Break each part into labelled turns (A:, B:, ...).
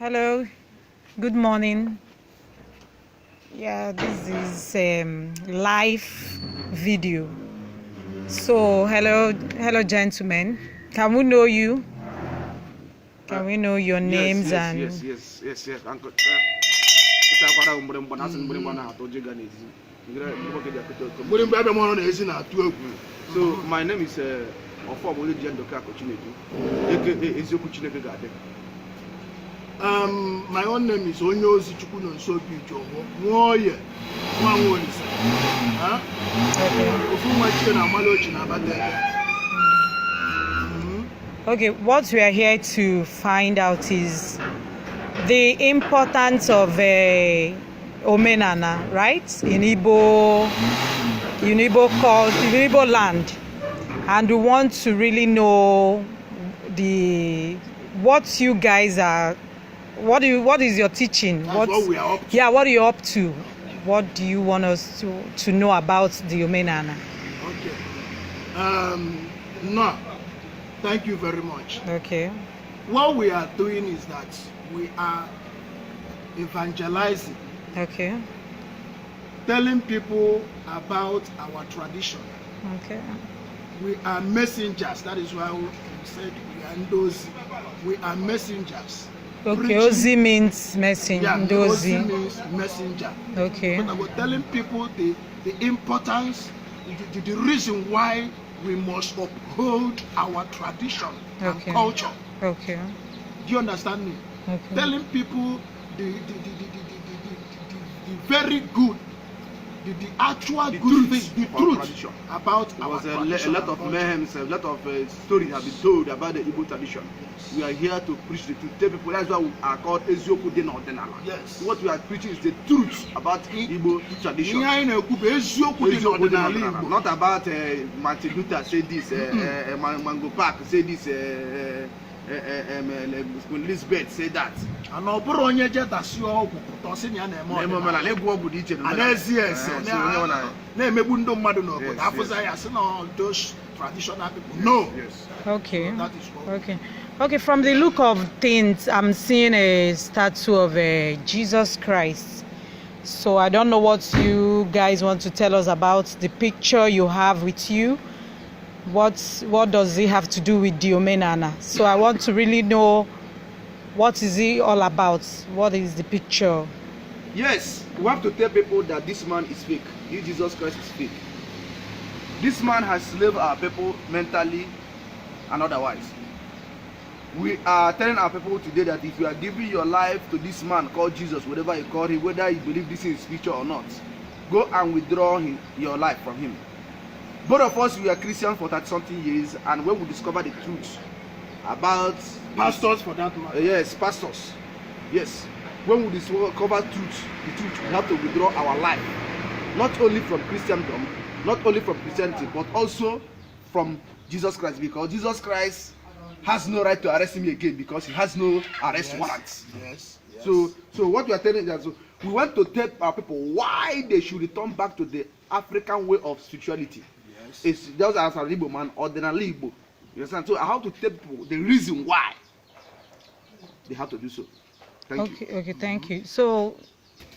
A: Hello, good morning. Yeah, this is live video. So, hello, gentlemen. Can we know you? Can we know your names
B: yes. Uncle. So my name is CHINEKE, aka EZIOKWU GADI.
C: My own name is EZIOKWU
A: Okay, what we are here to find out is the importance of Omenana, right? In Igbo land, and we want to really know what you guys are. What is your teaching?
C: What we are up to.
A: Yeah, what are you up to? What do you want us to know about the Omenana?
C: Okay. No. Thank you very much.
A: Okay.
C: What we are doing is that we are evangelizing.
A: Okay.
C: Telling people about our tradition.
A: Okay.
C: We are messengers. That is why we said we are those. We are messengers.
A: Okay, Ozi means messenger.
C: Yeah, Ozi means messenger.
A: Okay.
C: But we're telling people the importance, the reason why we must uphold our tradition and culture.
A: Okay.
C: Do you understand me?
A: Okay.
C: Telling people the very good, the actual good things, the truth about our tradition.
B: A lot of mayhem, a lot of stories have been told about the Igbo tradition. Yes. We are here to preach the truth. Tell people that's why we are called EZIOKWU. Yes. What we are preaching is the truth about Igbo tradition. Not about Martin Luther say this, Mango Park say this, Elizabeth say that.
C: And those traditional people. No.
B: Yes.
A: Okay.
C: That is what.
A: Okay. From the look of things, I'm seeing a statue of Jesus Christ. So I don't know what you guys want to tell us about the picture you have with you. What does it have to do with the Omenana? So I want to really know, what is it all about? What is the picture?
B: Yes, we have to tell people that this man is fake. Jesus Christ is fake. This man has enslaved our people mentally and otherwise. We are telling our people today that if you are giving your life to this man called Jesus, whatever you call him, whether you believe this is his picture or not, go and withdraw your life from him. Both of us, we are Christians for 30-something years, and when we discover the truth about
C: pastors, for that matter.
B: Yes, pastors. Yes, when we discover the truth, we have to withdraw our life, not only from Christendom, not only from Christianity, but also from Jesus Christ, because Jesus Christ has no right to arrest me again because he has no arrest warrants.
C: Yes.
B: So what we are telling is that we want to tell our people why they should return back to the African way of spirituality. It's just as an Igbo man, ordinarily Igbo. You understand? So I have to tell people the reason why they have to do so. Thank you.
A: Okay, thank you. So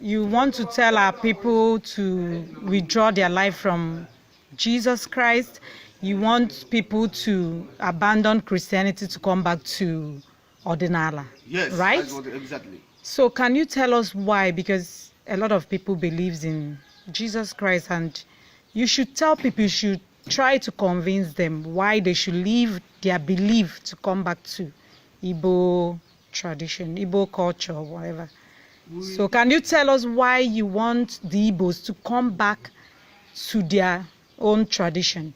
A: you want to tell our people to withdraw their life from Jesus Christ. You want people to abandon Christianity to come back to Ordinala.
B: Yes,
A: right?
B: That's what, exactly.
A: So can you tell us why? Because a lot of people believes in Jesus Christ, and you should tell people, you should try to convince them why they should leave their belief to come back to Igbo tradition, Igbo culture, or whatever. So can you tell us why you want the Igbos to come back to their own tradition?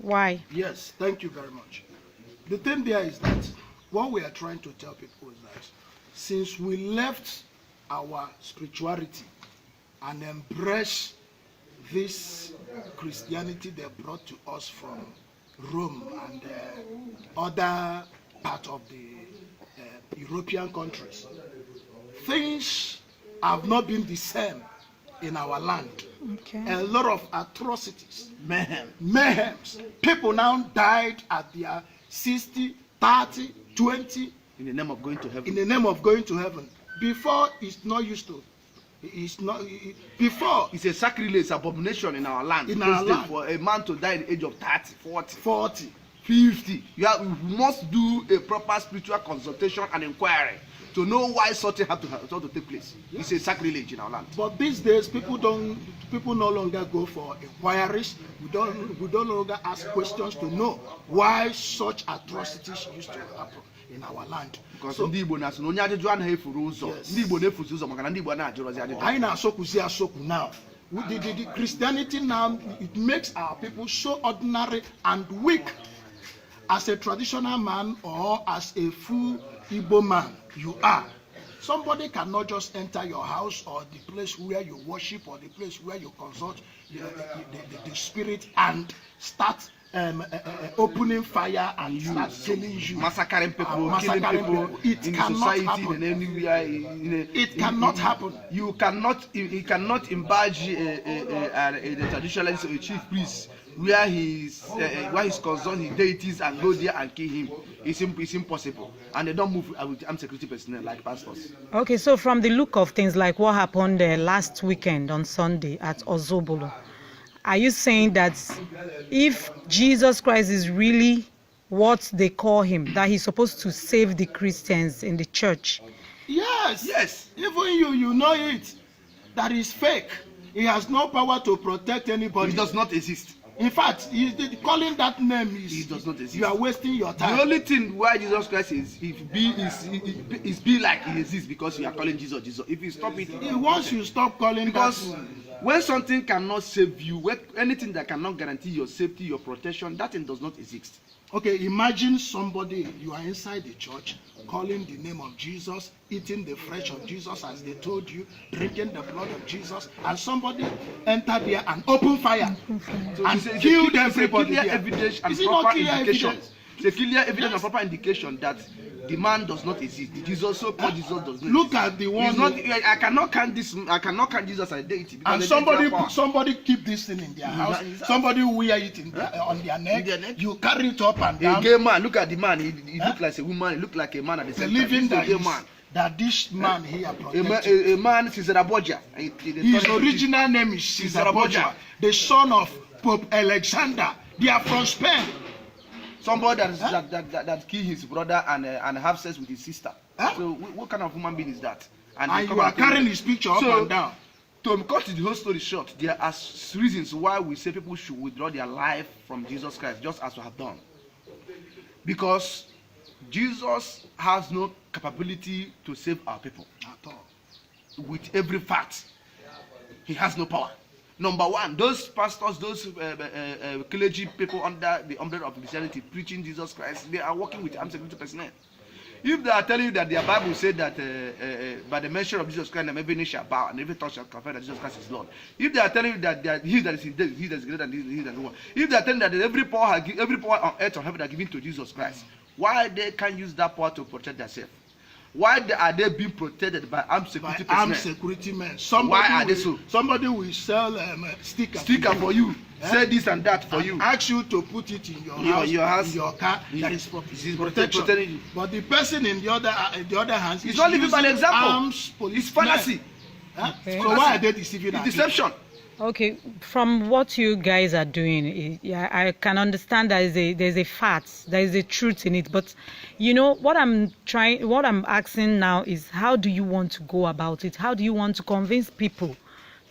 A: Why?
C: Yes, thank you very much. The thing there is that what we are trying to tell people is that since we left our spirituality and embraced this Christianity they brought to us from Rome and other part of the European countries, things have not been the same in our land.
A: Okay.
C: A lot of atrocities, mayhems. People now died at their 60, 30, 20,
B: In the name of going to heaven.
C: In the name of going to heaven. Before, it's not used to. It's not. Before.
B: It's a sacrilege, abomination in our land.
C: In our land.
B: For a man to die at the age of 30, 40.
C: 40.
B: 50. We must do a proper spiritual consultation and inquiry to know why such a have to take place. Yeah. It's a sacrilege in our land.
C: But these days, people no longer go for inquiries. We don't longer ask questions to know why such atrocities used to happen in our land.
B: Because
C: so,
B: ndị Igbo na-asị na onye ajụjụ anaghị efuru ụzọ. Ndị Igbo na-efuzi ụzọ maka na ndị Igbo na-ajụrọzi ajụjụ.
C: Anyị na-asọkwuzi asọkwu now. The Christianity now, it makes our people so ordinary and weak. As a traditional man or as a full Igbo man, you are. Somebody cannot just enter your house or the place where you worship or the place where you consult the spirit and start opening fire and start killing you.
B: Massacring people, killing people
C: it
B: in
C: cannot
B: society
C: happen.
B: and anywhere.
C: It cannot happen.
B: You cannot indulge the traditionalist or a chief priest where he's concerned his deities and go there and kill him. It's impossible. And they don't move with armed security personnel like pastors.
A: Okay, so from the look of things, like what happened last weekend on Sunday at Ozobolo, are you saying that if Jesus Christ is really what they call him, that he's supposed to save the Christians in the church?
C: Yes.
B: Yes.
C: Even you know it. That is fake. He has no power to protect anybody.
B: He does not exist.
C: In fact, calling that name
B: He does not exist.
C: You are wasting your time.
B: The only thing why Jesus Christ is be like he exists because you are calling Jesus Jesus. If you stop it,
C: Once you stop calling
B: because
C: that,
B: when something cannot save you, when anything that cannot guarantee your safety, your protection, that thing does not exist.
C: okay, imagine somebody, you are inside the church, calling the name of Jesus, eating the flesh of Jesus as they told you, drinking the blood of Jesus, and somebody enter there and open fire and killed everybody there.
B: Evidence and
C: Is it
B: proper
C: not clear
B: indication.
C: evidence?
B: It's a clear evidence and proper indication that the man does not exist. The Jesus, so-called Jesus, does not
C: Look
B: exist.
C: at the one.
B: He's not, I cannot count this. I cannot count Jesus as a deity.
C: And somebody keep this thing in their house. Somebody wear it on their neck. You carry it up and down.
B: A gay man. Look at the man. He look like a woman. He look like a man at the same time.
C: Believing
B: man.
C: that this man here protected.
B: A man, Caesar Borgia.
C: His original name is Caesar Borgia, the son of Pope Alexander. They are from Spain.
B: Somebody that killed his brother and have sex with his sister. So what kind of human being is that?
C: And you are carrying his picture up and down.
B: To cut the whole story short, there are reasons why we say people should withdraw their life from Jesus Christ, just as we have done. Because Jesus has no capability to save our people.
C: At all.
B: With every fact, he has no power. Number one, those pastors, those clergy people under the umbrella of Christianity preaching Jesus Christ, they are working with armed security personnel. If they are telling you that their Bible said that by the mention of Jesus Christ, every knee shall bow and every tongue shall confess that Jesus Christ is Lord. If they are telling you that he that is in death, he that is greater than he that is one. If they are telling you that every power on earth or heaven are given to Jesus Christ, why they can't use that power to protect themselves? Why are they being protected by armed security personnel?
C: Armed security men.
B: Why are they so?
C: Somebody will sell sticker
B: For you. Say this and that for you.
C: Ask you to put it in your house, in your car. That is protection. But the person in the other hand,
B: it's not living by an example. It's fallacy.
C: Okay. So why are they deceiving?
B: It's deception.
A: Okay, from what you guys are doing, I can understand that there's a fact, there is a truth in it. But you know what I'm asking now is, how do you want to go about it? How do you want to convince people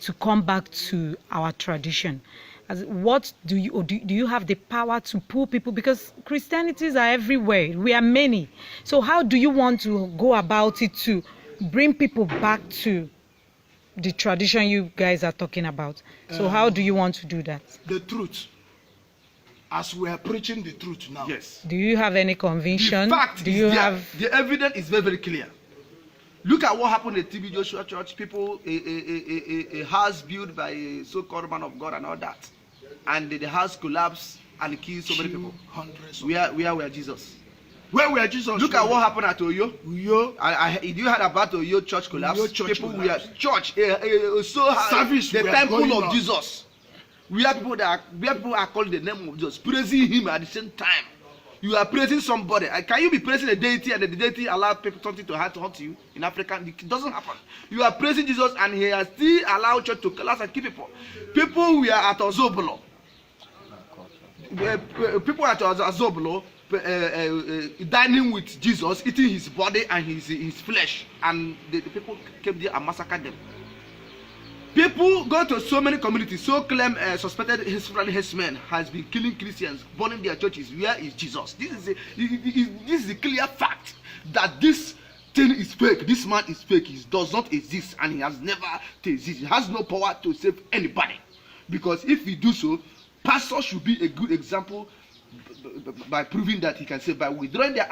A: to come back to our tradition? What do you have the power to pull people? Because Christianities are everywhere. We are many. So how do you want to go about it to bring people back to the tradition you guys are talking about? So how do you want to do that?
C: The truth. As we are preaching the truth now.
B: Yes.
A: Do you have any conviction?
B: The fact the evidence is very, very clear. Look at what happened at TB Joshua Church. People, a house built by a so-called man of God and all that. And the house collapsed and killed so many people. Where were Jesus?
C: Where were Jesus?
B: Look at what happened at Oyo. Did you heard about Oyo church collapse? People were service the temple of Jesus. Where people are calling the name of Jesus, praising him at the same time. You are praising somebody. Can you be praising a deity and the deity allow people something to hurt you in Africa? It doesn't happen. You are praising Jesus and he has still allowed church to collapse and keep people. People were at Ozobolo. People at Ozobolo dining with Jesus, eating his body and his flesh, and the people came there and massacred them. People go to so many communities, so claim suspected herdsmen has been killing Christians, burning their churches. Where is Jesus? This is a clear fact that this thing is fake. This man is fake. He does not exist and he has never existed. He has no power to save anybody. Because if he do so, pastor should be a good example by proving that he can save, by withdrawing their